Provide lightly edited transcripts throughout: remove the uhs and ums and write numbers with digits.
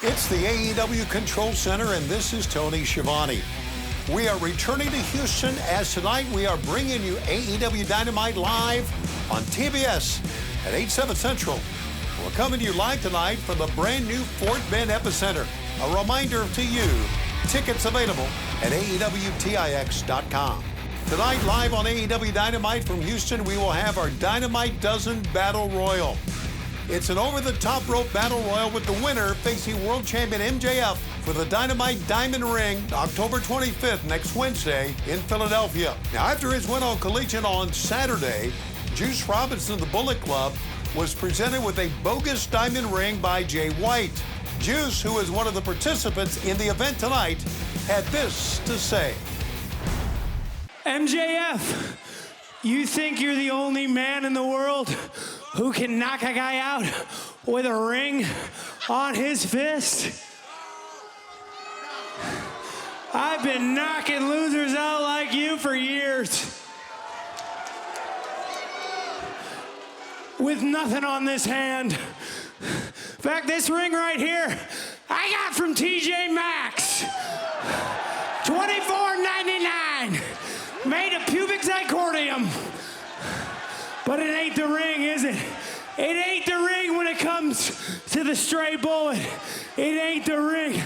It's the AEW Control Center, and this is Tony Schiavone. We are returning to Houston, as tonight we are bringing you AEW Dynamite live on TBS at 8/7 Central. We're coming to you live tonight from the brand new Fort Bend Epicenter. A reminder to you, tickets available at AEWTIX.com. Tonight, live on AEW Dynamite from Houston, we will have our Dynamite Dozen Battle Royal. It's an over-the-top rope battle royal with the winner facing world champion MJF for the Dynamite Diamond Ring October 25th, next Wednesday in Philadelphia. Now, after his win on Collision on Saturday, Juice Robinson of the Bullet Club was presented with a bogus diamond ring by Jay White. Juice, who is one of the participants in the event tonight, had this to say. MJF, you think you're the only man in the world who can knock a guy out with a ring on his fist? I've been knocking losers out like you for years. With nothing on this hand. In fact, this ring right here, I got from TJ Maxx. $24.99. Made of pubic zirconium. But it ain't the ring, is it? It ain't the ring when it comes to the stray bullet. It ain't the ring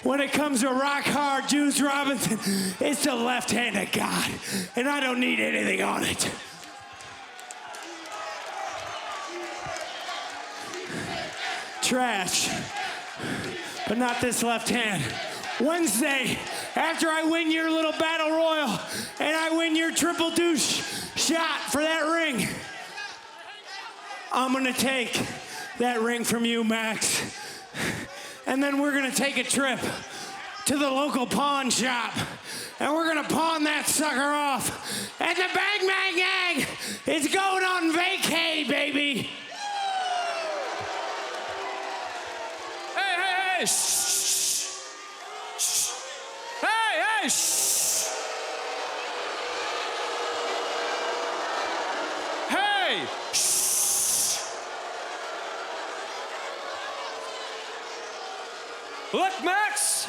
when it comes to rock hard Juice Robinson. It's the left hand of God, and I don't need anything on it. Trash, but not this left hand. Wednesday, after I win your little battle royal and I win your triple douche shot for that ring, I'm gonna take that ring from you, Max. And then we're gonna take a trip to the local pawn shop and we're gonna pawn that sucker off. And the Bang Bang Gang is going on vacay, baby. Hey, shh. Shh. Hey, shh. Hey, shh. Look, Max,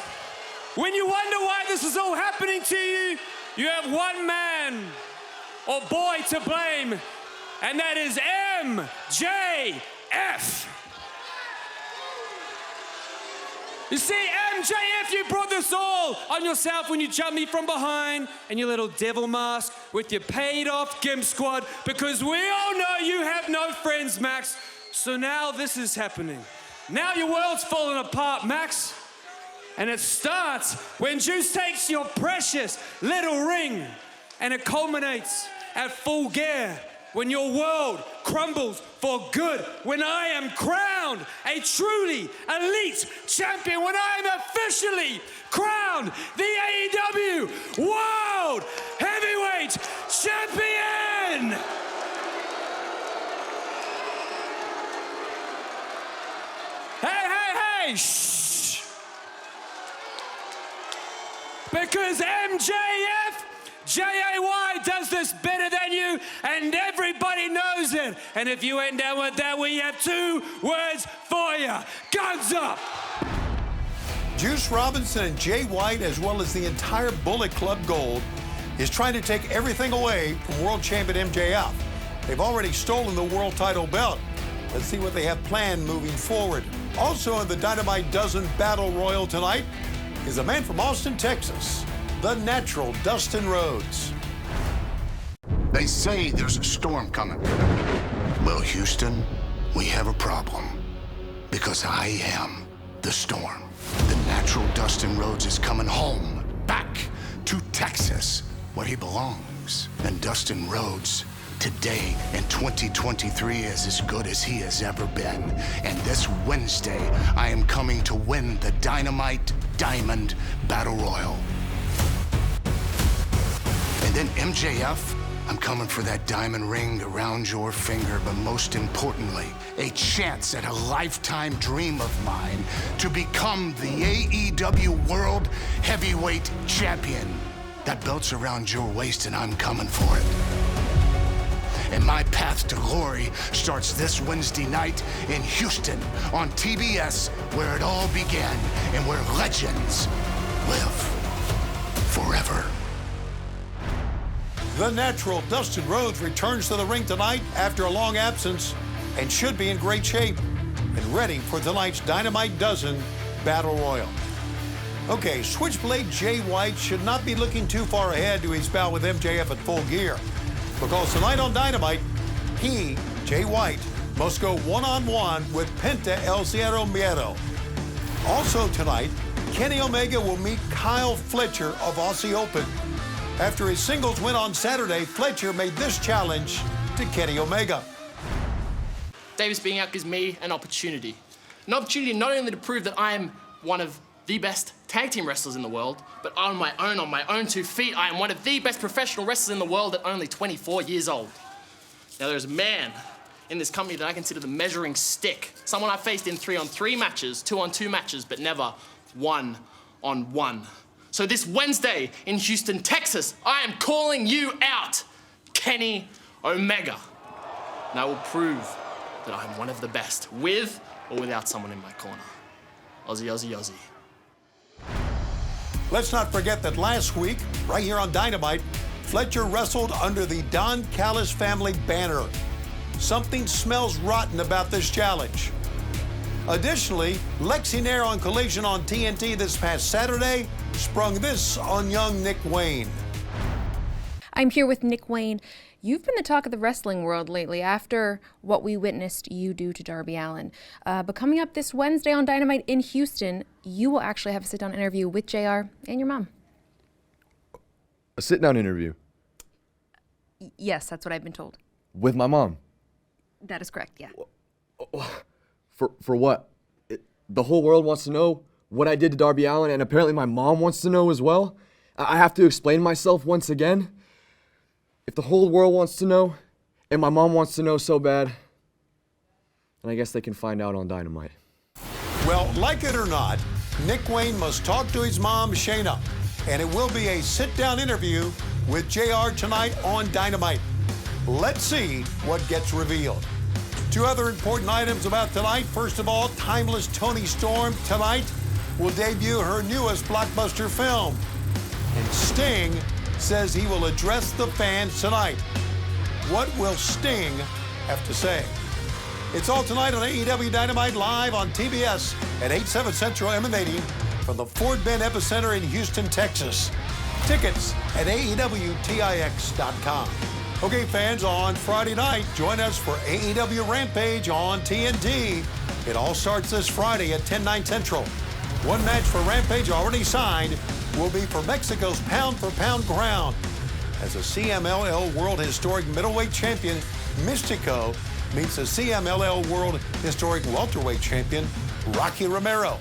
when you wonder why this is all happening to you, you have one man or boy to blame, and that is MJF. You see, MJF, you brought this all on yourself when you jumped me from behind and your little devil mask with your paid-off gimp squad, because we all know you have no friends, Max. So now this is happening. Now your world's falling apart, Max. And it starts when Juice takes your precious little ring, and it culminates at Full Gear when your world crumbles for good, when I am crowned a truly elite champion, when I am officially crowned the AEW World Heavyweight Champion! Hey, shh! Because MJF, J-A-Y does this better than you, and everybody knows it. And if you ain't down with that, we have two words for you. Guns up! Juice Robinson and Jay White, as well as the entire Bullet Club Gold, is trying to take everything away from world champion MJF. They've already stolen the world title belt. Let's see what they have planned moving forward. Also in the Dynamite Dozen Battle Royal tonight is a man from Austin, Texas, the natural Dustin Rhodes. They say there's a storm coming. Well, Houston, we have a problem. Because I am the storm. The natural Dustin Rhodes is coming home, back to Texas, where he belongs. And Dustin Rhodes, today in 2023, is as good as he has ever been. And this Wednesday, I am coming to win the Dynamite Diamond Battle Royal. And then MJF, I'm coming for that diamond ring around your finger, but most importantly, a chance at a lifetime dream of mine to become the AEW World Heavyweight Champion. That belt's around your waist and I'm coming for it. And my path to glory starts this Wednesday night in Houston on TBS, where it all began and where legends live forever. The Natural Dustin Rhodes returns to the ring tonight after a long absence and should be in great shape and ready for tonight's Dynamite Dozen Battle Royal. Okay, Switchblade Jay White should not be looking too far ahead to his bout with MJF at Full Gear, because tonight on Dynamite, he, Jay White, must go one-on-one with Penta El Zero Miedo. Also tonight, Kenny Omega will meet Kyle Fletcher of Aussie Open. After his singles win on Saturday, Fletcher made this challenge to Kenny Omega. Davis being out gives me an opportunity. An opportunity not only to prove that I am one of the best tag team wrestlers in the world, but on my own 2 feet, I am one of the best professional wrestlers in the world at only 24 years old. Now there's a man in this company that I consider the measuring stick. Someone I faced in 3-on-3 matches, 2-on-2 matches, but never 1-on-1. So this Wednesday in Houston, Texas, I am calling you out, Kenny Omega. And I will prove that I'm one of the best, with or without someone in my corner. Aussie, Aussie, Aussie. Let's not forget that last week, right here on Dynamite, Fletcher wrestled under the Don Callis family banner. Something smells rotten about this challenge. Additionally, Lexi Nair on Collision on TNT this past Saturday sprung this on young Nick Wayne. I'm here with Nick Wayne. You've been the talk of the wrestling world lately after what we witnessed you do to Darby Allin. But coming up this Wednesday on Dynamite in Houston, you will actually have a sit-down interview with JR and your mom. A sit-down interview? Yes, that's what I've been told. With my mom? That is correct, yeah. For what? The whole world wants to know what I did to Darby Allin, and apparently my mom wants to know as well? I have to explain myself once again? If the whole world wants to know, and my mom wants to know so bad, then I guess they can find out on Dynamite. Well, like it or not, Nick Wayne must talk to his mom, Shayna, and it will be a sit-down interview with JR tonight on Dynamite. Let's see what gets revealed. 2 other important items about tonight. First of all, Timeless Toni Storm tonight will debut her newest blockbuster film. And Sting says he will address the fans tonight. What will Sting have to say? It's all tonight on AEW Dynamite live on TBS at 8/7 Central, emanating from the Ford Bend Epicenter in Houston, Texas. Tickets at AEWTIX.com. Okay, fans, on Friday night, join us for AEW Rampage on TNT. It all starts this Friday at 10/9 Central. One match for Rampage already signed will be for Mexico's pound-for-pound crown, as the CMLL World Historic Middleweight Champion, Mystico, meets the CMLL World Historic Welterweight Champion, Rocky Romero.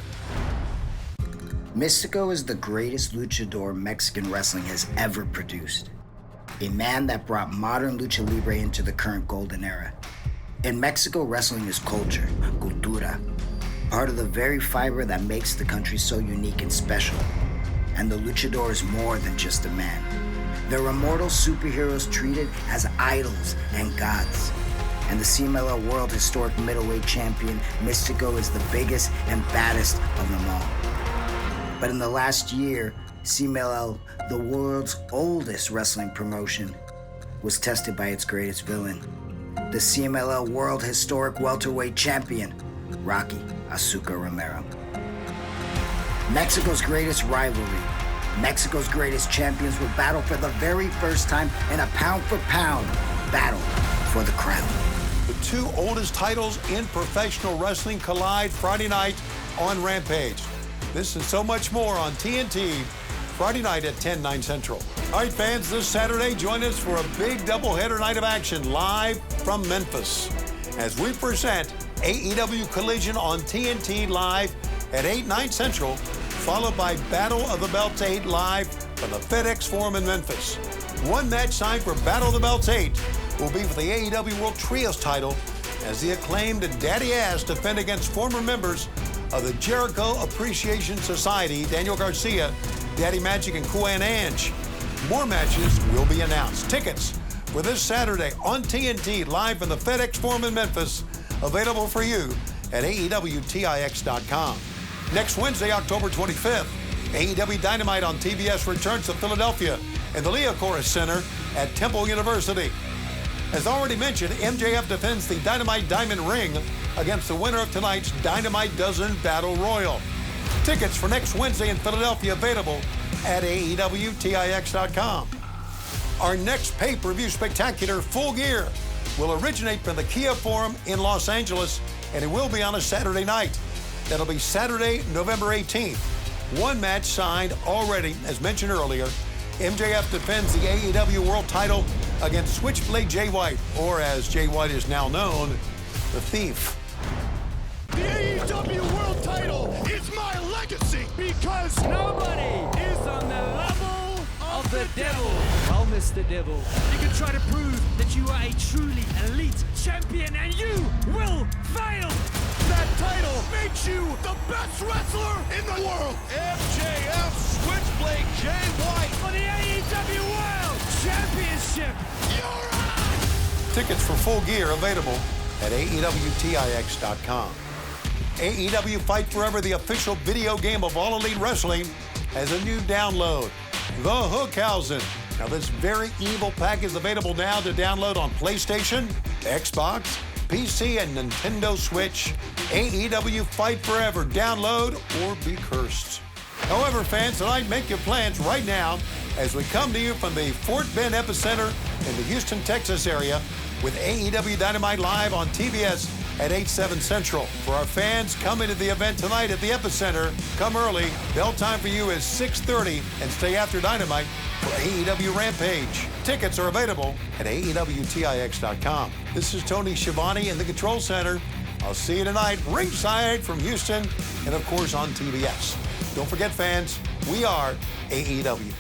Mystico is the greatest luchador Mexican wrestling has ever produced. A man that brought modern lucha libre into the current golden era. In Mexico, wrestling is culture, cultura, part of the very fiber that makes the country so unique and special. And the luchador is more than just a man. They're immortal superheroes treated as idols and gods. And the CMLL World Historic Middleweight Champion, Mystico, is the biggest and baddest of them all. But in the last year, CMLL, the world's oldest wrestling promotion, was tested by its greatest villain, the CMLL World Historic Welterweight Champion, Rocky Azucar Romero. Mexico's greatest rivalry, Mexico's greatest champions will battle for the very first time in a pound-for-pound battle for the crown. The 2 oldest titles in professional wrestling collide Friday night on Rampage. This and so much more on TNT, Friday night at 10/9 Central. All right, fans, this Saturday, join us for a big doubleheader night of action live from Memphis as we present AEW Collision on TNT live at 8/9 Central, followed by Battle of the Belts 8 live from the FedEx Forum in Memphis. One match signed for Battle of the Belts 8 will be for the AEW World Trios title as the acclaimed Daddy Ass defend against former members of the Jericho Appreciation Society, Daniel Garcia, Daddy Magic, and Kuan Ange. More matches will be announced. Tickets for this Saturday on TNT, live from the FedEx Forum in Memphis, available for you at AEWTIX.com. Next Wednesday, October 25th, AEW Dynamite on TBS returns to Philadelphia in the Liacouras Center at Temple University. As already mentioned, MJF defends the Dynamite Diamond Ring against the winner of tonight's Dynamite Dozen Battle Royal. Tickets for next Wednesday in Philadelphia available at AEWTIX.com. Our next pay-per-view spectacular, Full Gear, will originate from the Kia Forum in Los Angeles, and it will be on a Saturday night. That'll be Saturday, November 18th. One match signed already, as mentioned earlier. MJF defends the AEW World title against Switchblade Jay White, or as Jay White is now known, the Thief. The AEW World title is my legacy because nobody is on the level of the devil. I'll miss the devil. You can try to prove that you are a truly elite champion and you will fail. That title makes you the best wrestler in the world. MJF Switchblade Jay White for the AEW World Championship. You're on! Tickets for Full Gear available at AEWTIX.com. AEW Fight Forever, the official video game of All Elite Wrestling, has a new download, The Hookhausen. Now, this very evil pack is available now to download on PlayStation, Xbox, PC, and Nintendo Switch. AEW Fight Forever. Download or be cursed. However, fans, tonight make your plans right now as we come to you from the Fort Bend epicenter in the Houston, Texas area with AEW Dynamite live on TBS at 8/7 Central. For our fans coming to the event tonight at the epicenter, come early. Bell time for you is 6:30 and stay after Dynamite for AEW Rampage. Tickets are available at AEWTIX.com. This is Tony Schiavone in the Control Center. I'll see you tonight ringside from Houston and, of course, on TBS. Don't forget, fans, we are AEW.